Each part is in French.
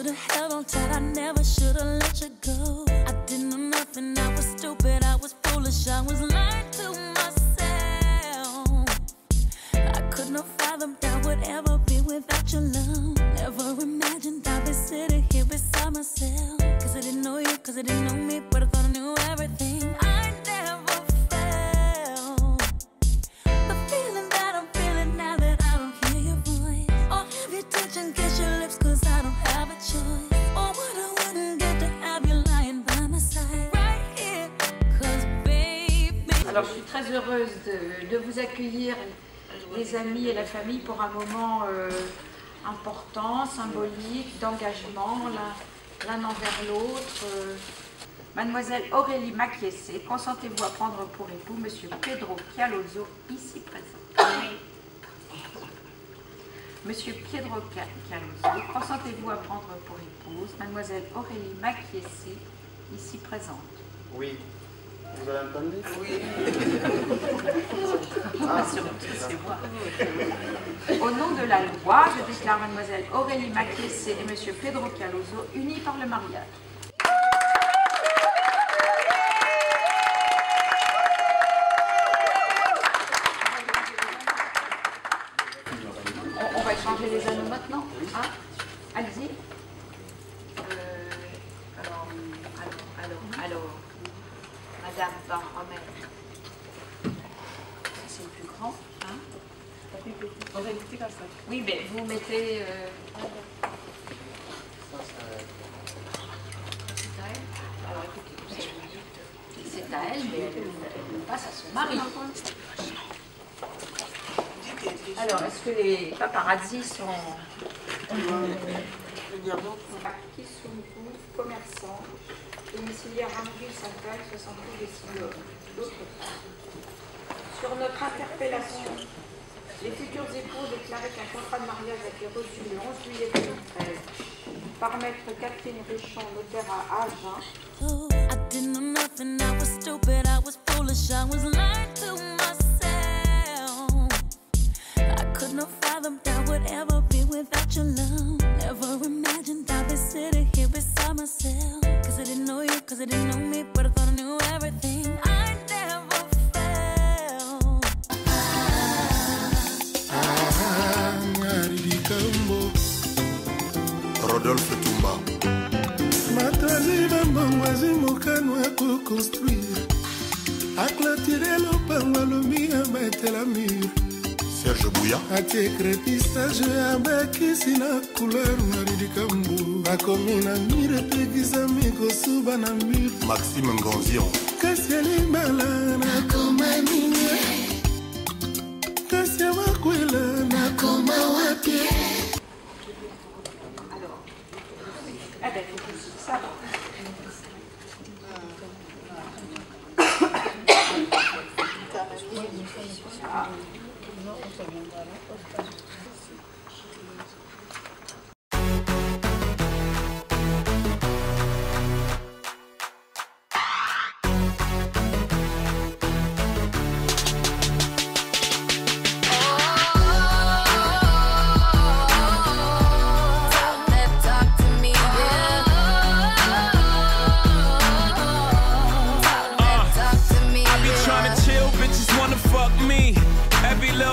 should've held on tight, I never should've let you go. I didn't know nothing, I was stupid, I was foolish, I was lying to myself. I could not fathom that would ever be without your love. Never imagined I'd be sitting here beside myself. Cause I didn't know you, cause I didn't know me, but I thought I knew everything. I never felt the feeling that I'm feeling now that I don't hear your voice. Or have you touch and kiss your lips cause I don't have a choice. Or what I wouldn't get to have you lying by my side right here. Cause baby. Alors je suis très heureuse de vous accueillir, les amis et la famille, pour un moment important, symbolique, d'engagement l'un envers l'autre. Mademoiselle Aurélie Maquiessé, consentez-vous à prendre pour époux Monsieur Pedro Chialoso, ici présent. Monsieur Pedro Chialoso, consentez-vous à prendre pour épouse Mademoiselle Aurélie Maquiessé, ici présente. Oui. Vous avez entendu? Oui. C'est moi. Au nom de la loi, je déclare Mademoiselle Aurélie Maquiessé et Monsieur Pedro Chialoso unis par le mariage. On va échanger les anneaux maintenant. Hein? Allez-y. Alors. Madame va remettre. C'est le plus grand, hein? Oui, mais vous mettez. C'est à elle. Alors écoutez, c'est à elle, mais elle passe à son mari. Alors, est-ce que les paparazzi sont. Qui sont-vous, commerçants? Domiciliaire Rameville, Saint-Val, 72 des Signes, d'autres part. Sur notre interpellation, les futurs époux déclaraient qu'un contrat de mariage a été reçu le 11 juillet 2013 par maître Catherine Richon, notaire à Agen. I didn't know nothing, I was stupid, I was foolish, I was lying to myself. I could not fathom that would ever be without your love. Never imagined I'd be sitting here beside myself. Cause I didn't know you, cause I didn't know me, but I thought I knew everything. I never felt. Rodolphe Toumba. Mataziva mangwazi mokano ya construire. Aclatirer le pangalomi à mettre la mur. Serge Bouya. Atie crépistage avec ici la couleur Maridikambo. Bakomina mire pegisa miko suba na mur. Maxime Ngonzion. Kasiali malana koma minye. Kasia wakwela na koma wapie. Alors, eh ben, ça va.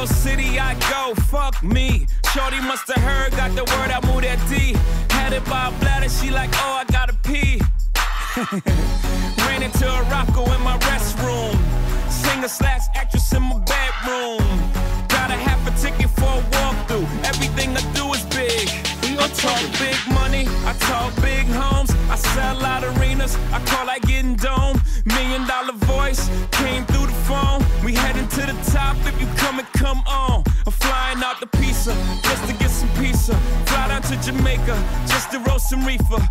City I go, fuck me. Shorty must have heard, got the word, I moved that D. Had it by a bladder, she like, oh, I gotta pee. Ran into a rocko in my restroom. Singer/actress in my bedroom. Got a half a ticket for a walkthrough. Everything I do is big. I talk big money, I talk big homes. I sell out arenas, I call like getting dome. $1 million voice came through the phone. We heading to the top if you come and come on. I'm flying out the pizza just to get some pizza. Fly down to Jamaica just to roast some reefer.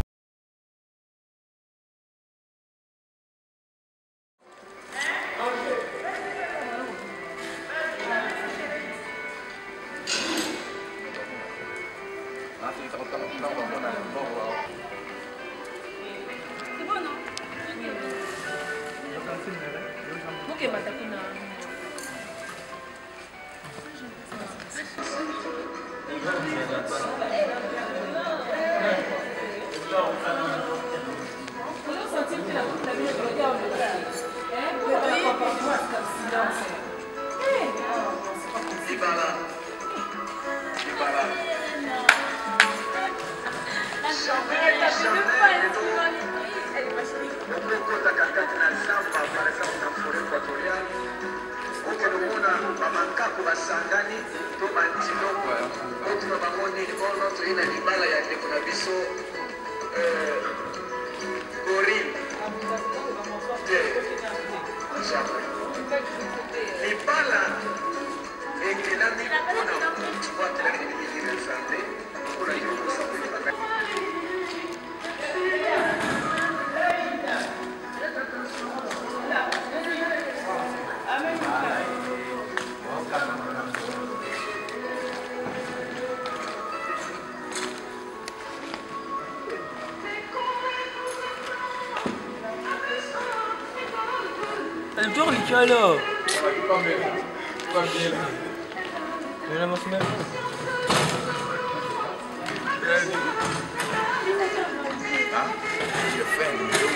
Elle dort les gars là. Pas bien. Mais là, moi, c'est même pas. Ah, je fais une vidéo.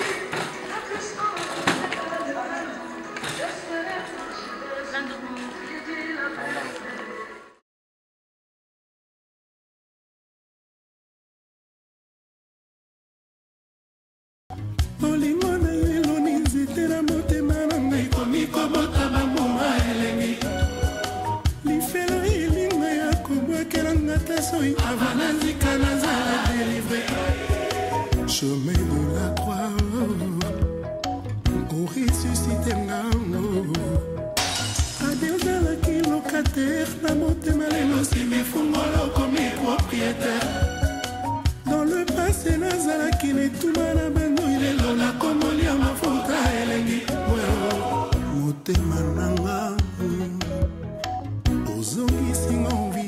Chemin de la croix, pour ressusciter l'anneau. Adèle la qui locataire, la montée malène aussi, mais fungolo comme propriétaire. Dans le passé, Nazala qui n'est tout mal à bendo, il est là, la comme on lit à ma faute à Eleni. Moté mananga, aux onguis sing en vie.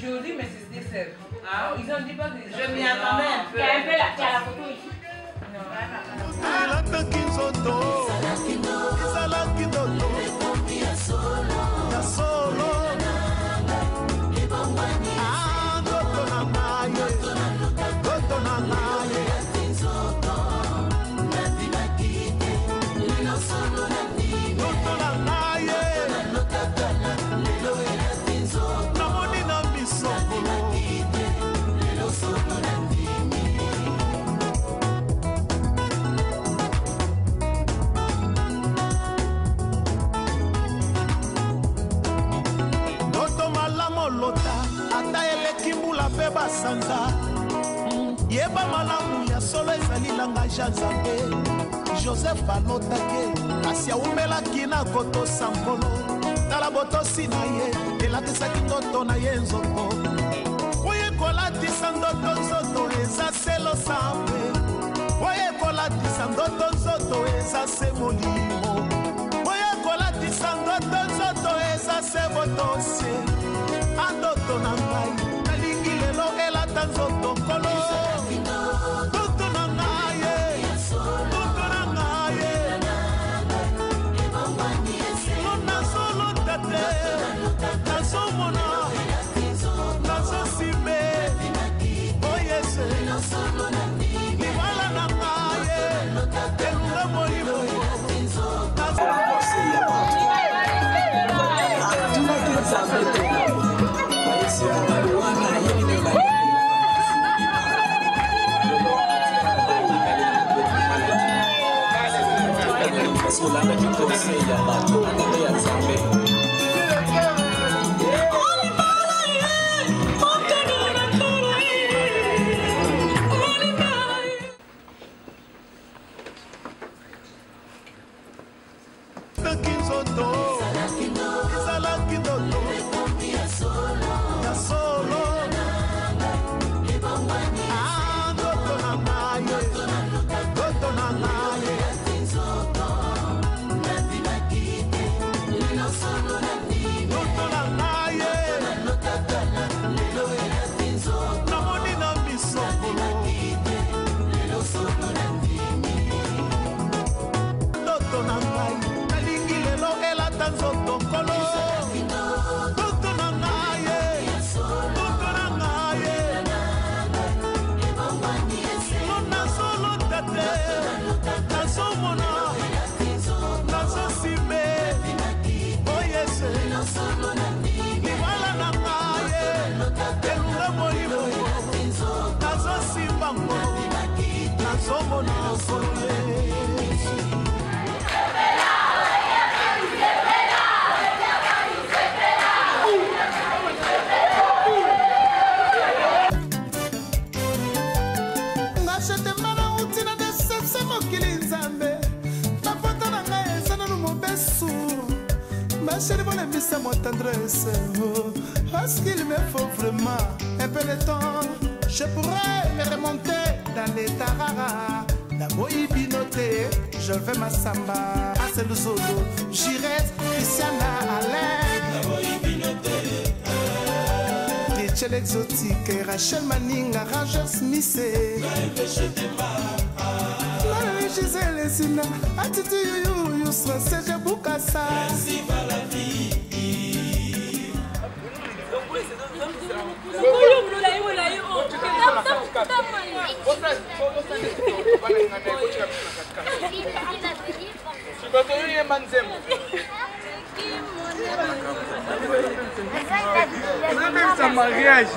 Joli, mais c'est dessert. Ah, ils ont dit pas que je m'y attendais un peu. Il y a un peu la photo ici. Sanza yeba malamu ya solo ezalilanga Jean-Zambé Joseph balotake kasi aumelaki na koto sampolo tala botosi na ye elatisaki ndoto na ye nzoto oye kolatisa ndoto nzoto eza selo sambe oye kolatisa ndoto nzoto eza se molimo oye kolatisa ndoto nzoto eza se botosie andoto na ngai elata nzoto kolo tutu na ngaye tutu na ngaye nazolo tate nazomona nazosime oyese libala na ngaye elunga molimo Solana de Corseia, Bato, Andrea Zambe. Solo laissez-moi tendresse. Parce qu'il me faut vraiment un peu de temps. Je pourrais me remonter dans les tarara. La boïbi notée, je vais ma samba. Ah, c'est le solo. J'irai Christiana Alain. La boïbi notée. Rachel exotique, Rachel Manning, Ranger Smith. Gisèle Sina, Atiti Yu, Yusra, Seja Bukasa. Merci à la vie. C'est un mariage.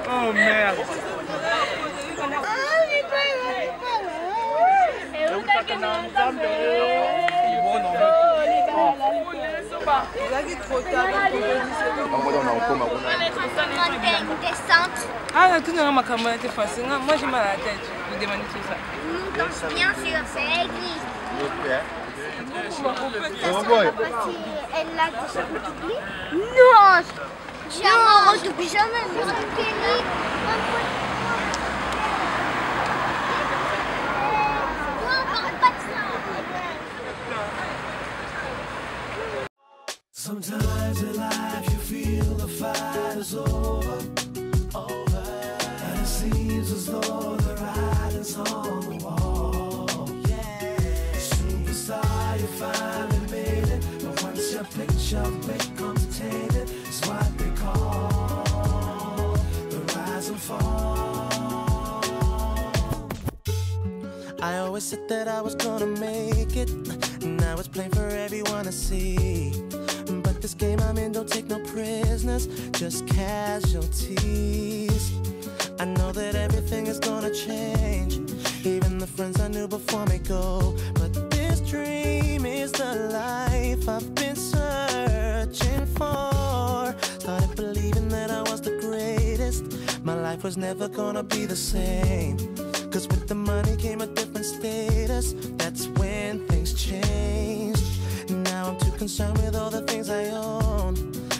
Oh merde. Ah, tout le monde m'a caméra était facile. Moi j'ai mal à la tête. Vous demandez tout ça. Bien sûr, c'est l'église. Elle a tout ça pour t'oublier? Non! Jamais, on t'oublie jamais. Sometimes in life you feel the fight is over, and it seems as though the writing's on the wall. Superstar, you finally made it, but once your picture becomes tainted, it's what they call the rise and fall. I always said that I was gonna make it, now it's plain for everyone to see. But this game I'm in don't take no prisoners, just casualties. I know that everything is gonna change, even the friends I knew before me go. But this dream is the life I've been searching for. Started believing that I was the greatest, my life was never gonna be the same. Cause with the money came a different status, that's when things changed. Now I'm too concerned with all the things I own,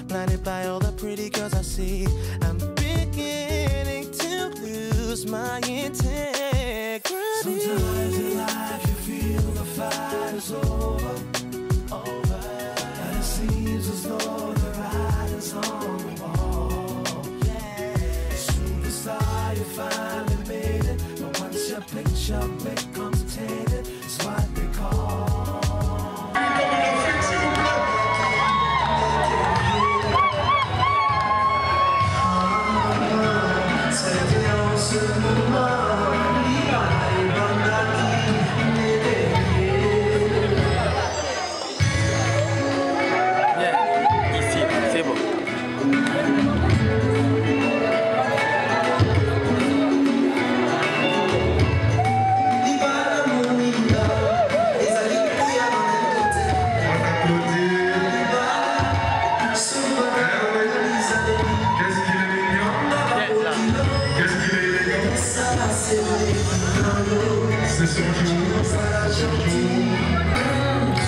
blinded by all the pretty girls I see. I'm beginning to lose my integrity. Sometimes in life you feel the fight is over, and it seems as though the writing's on the wall. Superstar, you finally made it, but once your picture becomes tainted, it's what they call.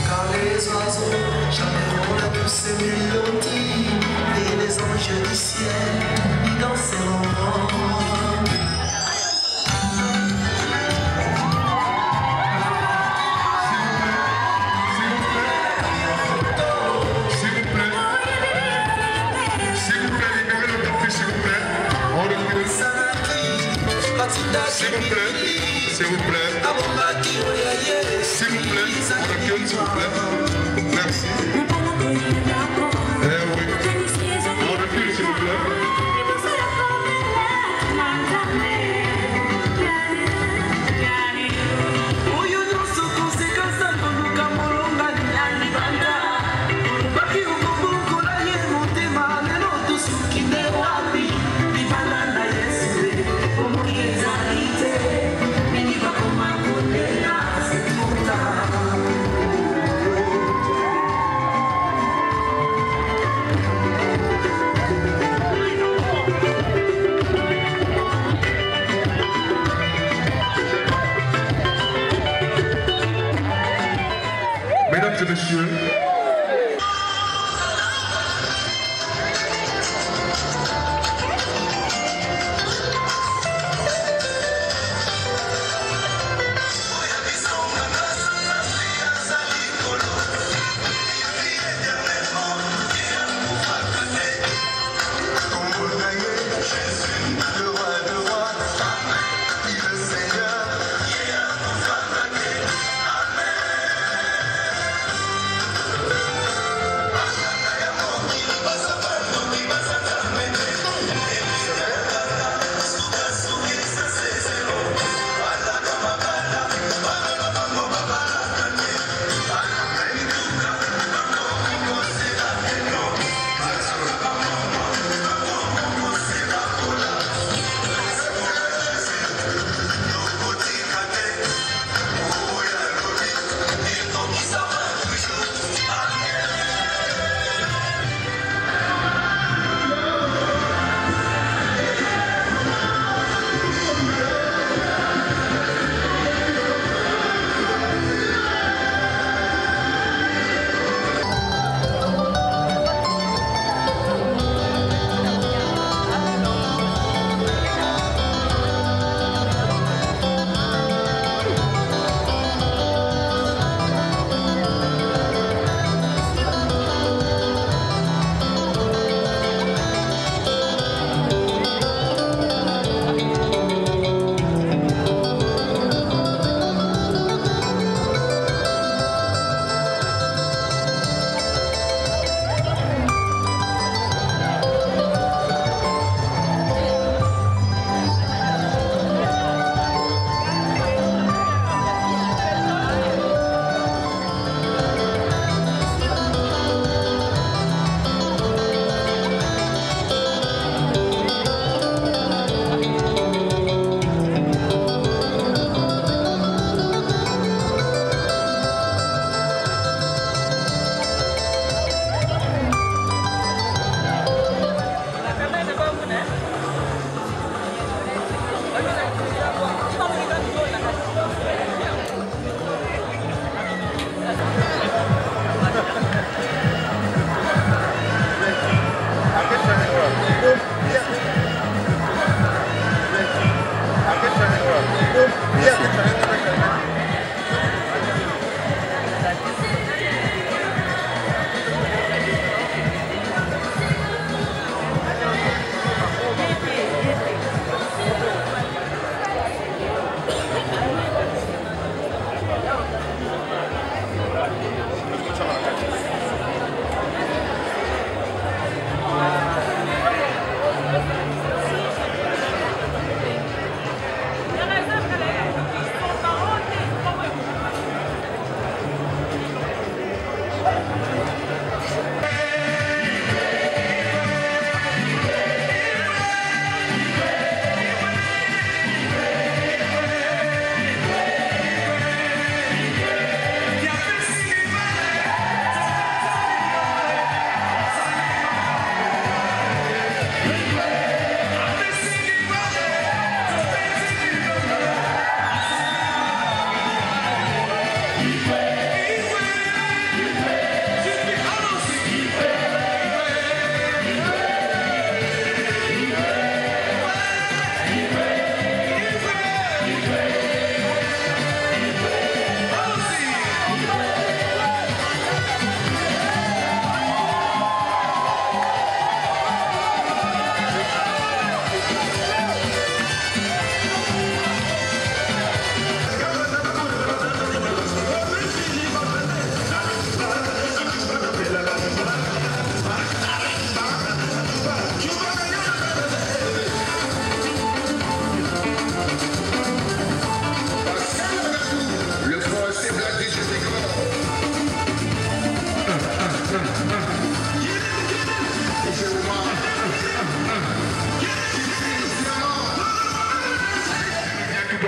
Car les oiseaux chanteront la douce mélodie, et les anges du ciel danseront. S'il vous plaît, s'il vous plaît, s'il vous plaît, on recule, s'il vous plaît. Merci. Eh oui, on recule, s'il vous plaît.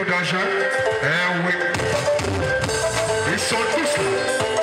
d'argent. Eh oui. Ils sont tous là.